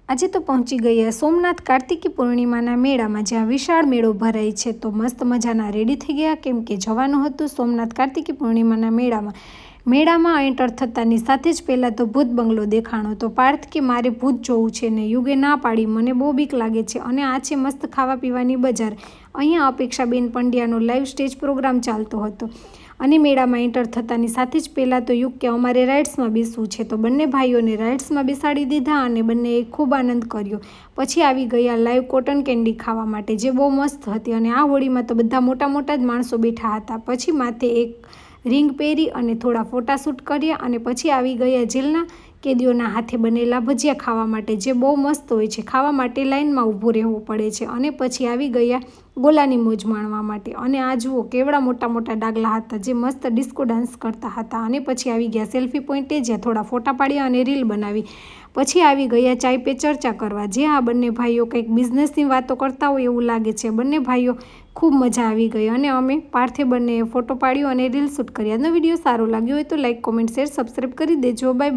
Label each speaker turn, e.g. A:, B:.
A: આજે તો પહોંચી ગયા સોમનાથ કાર્તિકી પૂર્ણિમાના મેળામાં, જ્યાં વિશાળ મેળો ભરાય છે. તો મસ્ત મજાના રેડી થઈ ગયા, કેમ કે જવાનું હતું સોમનાથ કાર્તિકી પૂર્ણિમાના મેળામાં એન્ટર થતાની સાથે જ પહેલાં તો ભૂત બંગલો દેખાણો. તો પાર્થ કે મારે ભૂત જોવું છે ને યુગે ના પાડી, મને બહુ બીક લાગે છે. અને આ છે મસ્ત ખાવા પીવાની બજાર. અહીંયા અપેક્ષાબેન પંડ્યાનો લાઈવ સ્ટેજ પ્રોગ્રામ ચાલતો હતો. અને મેળામાં એન્ટર થતાની સાથે જ પહેલાં તો યુગ કે અમારે રાઇડ્સમાં બેસવું છે. તો બંને ભાઈઓને રાઇડ્સમાં બેસાડી દીધા અને બંનેએ ખૂબ આનંદ કર્યો. પછી આવી ગયા લાઈવ કોટન કેન્ડી ખાવા માટે, જે બહુ મસ્ત હતી. અને આ હોળીમાં તો બધા મોટા મોટા જ માણસો બેઠા હતા. પછી માથે એક રિંગ પહેરી અને થોડા ફોટાશૂટ કર્યા. અને પછી આવી ગયા જેલના કેદીઓના હાથે બનેલા ભજીયા ખાવા માટે, જે બહુ મસ્ત હોય છે. ખાવા માટે લાઇનમાં ઊભું રહેવું પડે છે. અને પછી આવી ગયા ગોલાની મોજ માણવા માટે. અને આ જુઓ કેવડા મોટા મોટા ડાગલા હતા, જે મસ્ત ડિસ્કો ડાન્સ કરતા હતા. અને પછી આવી ગયા સેલ્ફી પોઈન્ટે, જ્યાં થોડા ફોટા પાડ્યા અને રીલ બનાવી. પછી આવી ગયા ચાય પે ચર્ચા કરવા, જે આ બંને ભાઈઓ કંઈક બિઝનેસની વાતો કરતા હોય એવું લાગે છે. બંને ભાઈઓ ખૂબ મજા આવી ગઈ. અને અમે પાર્થે બંને ફોટો પાડ્યો અને રીલ શૂટ કર્યા. આજનો વિડીયો સારો લાગ્યો હોય તો લાઈક, કોમેન્ટ, શેર, સબસ્ક્રાઈબ કરી દેજો. Bye bye.